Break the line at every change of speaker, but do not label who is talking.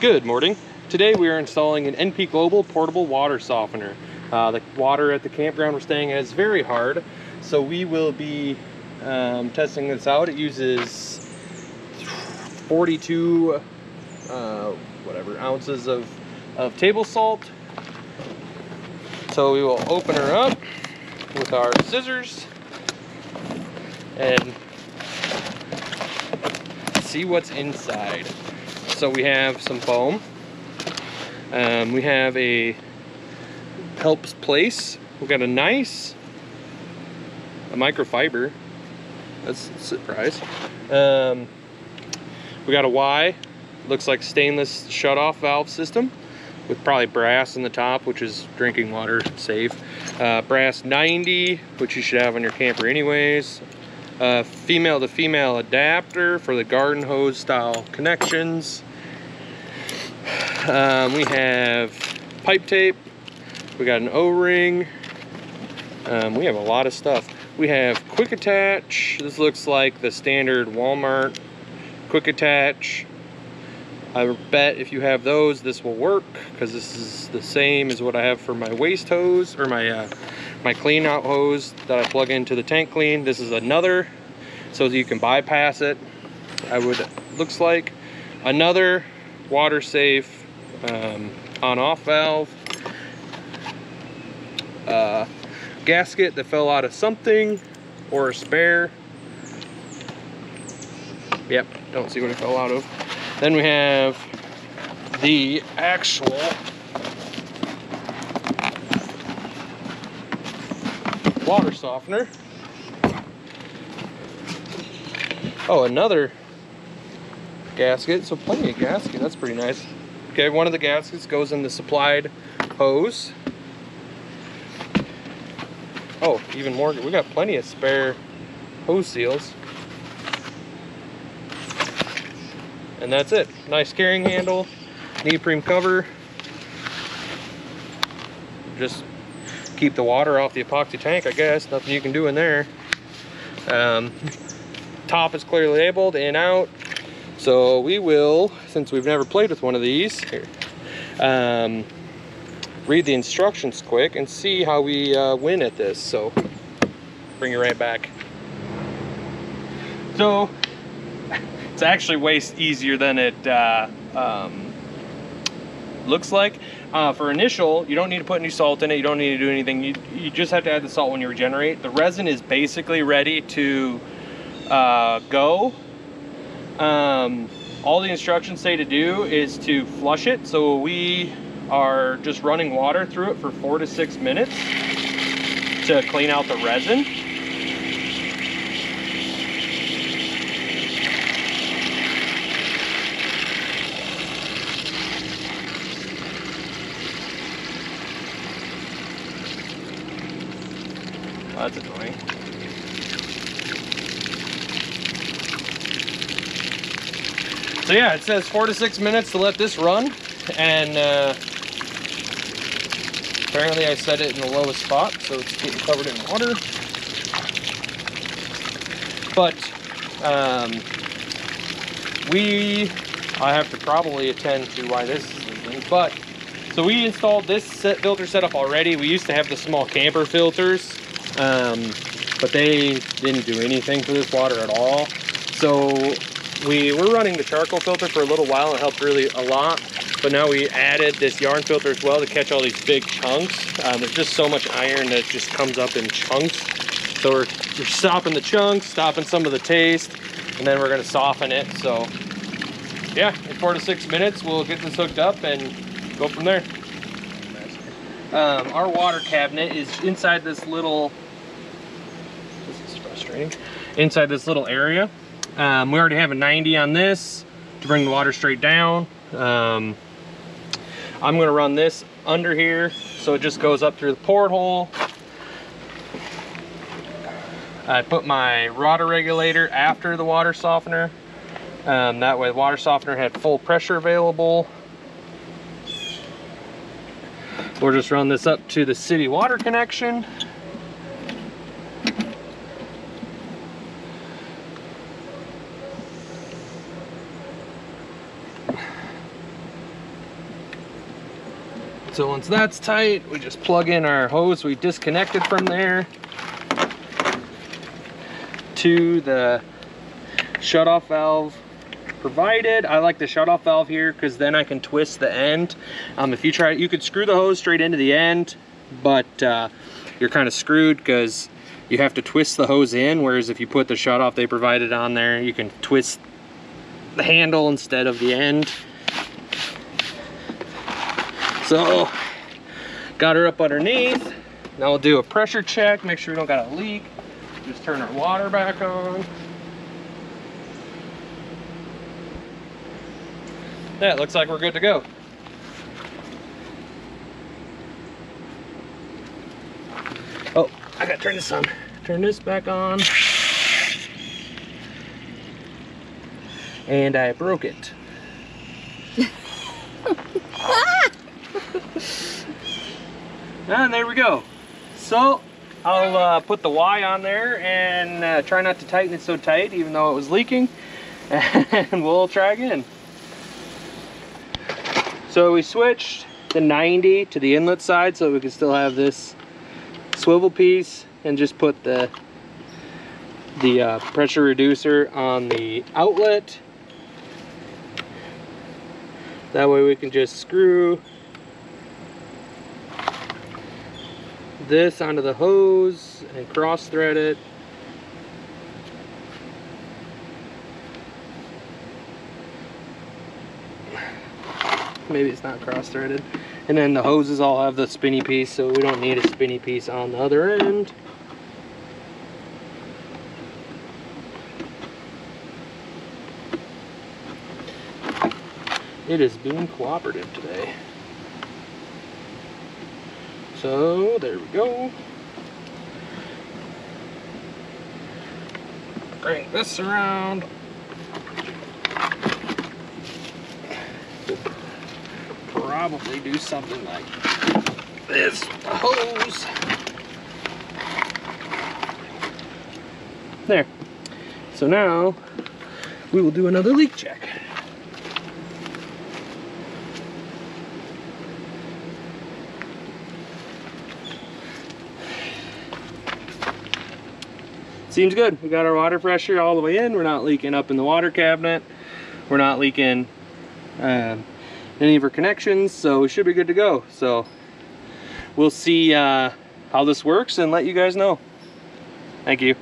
Good morning. Today we are installing an NP Global portable water softener. The water at the campground we're staying at is very hard, so we will be testing this out. It uses 42 ounces of table salt. So we will open her up with our scissors and see what's inside. So we have some foam. We have a helps place. We've got a microfiber. That's a surprise. We got a Y. Looks like stainless shutoff valve system with probably brass in the top, which is drinking water safe. Brass 90, which you should have on your camper anyways. Female to female adapter for the garden hose style connections. We have pipe tape. We got an O-ring. We have a lot of stuff. We have quick attach. This looks like the standard Walmart quick attach. I bet if you have those, this will work, because this is the same as what I have for my waste hose, or my clean out hose that I plug into the tank clean. This is another, so you can bypass it. Looks like another water safe on-off valve, gasket that fell out of something, or a spare. Yep, don't see what it fell out of. Then we have the actual water softener. Oh, another gasket, so plenty of gasket. That's pretty nice. Okay, one of the gaskets goes in the supplied hose. Oh, even more. We got plenty of spare hose seals. And that's it. Nice carrying handle, neoprene cover. Just keep the water off the epoxy tank, I guess. Nothing you can do in there. Top is clearly labeled in out. So we will, since we've never played with one of these, here, read the instructions quick and see how we win at this. So bring it right back. So it's actually way easier than it looks like. For initial, you don't need to put any salt in it. You don't need to do anything. You just have to add the salt when you regenerate. The resin is basically ready to go. All the instructions say to do is to flush it. So we are just running water through it for 4 to 6 minutes to clean out the resin. Oh, that's annoying. So yeah, it says 4 to 6 minutes to let this run, and apparently I set it in the lowest spot, so it's getting covered in water. But I have to probably attend to why this is leaking. But so we installed this filter setup already. We used to have the small camper filters, but they didn't do anything for this water at all. So we were running the charcoal filter for a little while. It helped really a lot, but now we added this yarn filter as well to catch all these big chunks. There's just so much iron that just comes up in chunks. So we're stopping the chunks, stopping some of the taste, and then we're gonna soften it. So yeah, in 4 to 6 minutes, we'll get this hooked up and go from there. Our water cabinet is inside this little, this is frustrating, inside this little area. We already have a 90 on this to bring the water straight down. I'm gonna run this under here so it just goes up through the porthole. I put my rotor regulator after the water softener. That way the water softener had full pressure available. We'll just run this up to the city water connection. So once that's tight, we just plug in our hose we disconnected from there to the shutoff valve provided. I like the shutoff valve here because then I can twist the end. If you try, you could screw the hose straight into the end, but you're kind of screwed because you have to twist the hose in, whereas if you put the shutoff they provided on there, you can twist the handle instead of the end. So got her up underneath. Now we'll do a pressure check, make sure we don't got a leak. Just turn our water back on. Yeah, it looks like we're good to go. Oh, I gotta turn this on. Turn this back on. And I broke it. And there we go. So I'll put the Y on there and try not to tighten it so tight, even though it was leaking. And we'll try again. So we switched the 90 to the inlet side so we can still have this swivel piece, and just put the pressure reducer on the outlet. That way we can just screw this onto the hose and cross thread it. Maybe it's not cross threaded. And then the hoses all have the spinny piece, so we don't need a spinny piece on the other end. It is being cooperative today. So there we go. Crank this around. Probably do something like this with the hose. There. So now we will do another leak check. Seems good. We got our water pressure all the way in. We're not leaking up in the water cabinet. We're not leaking any of our connections, so we should be good to go. So we'll see how this works and let you guys know. Thank you.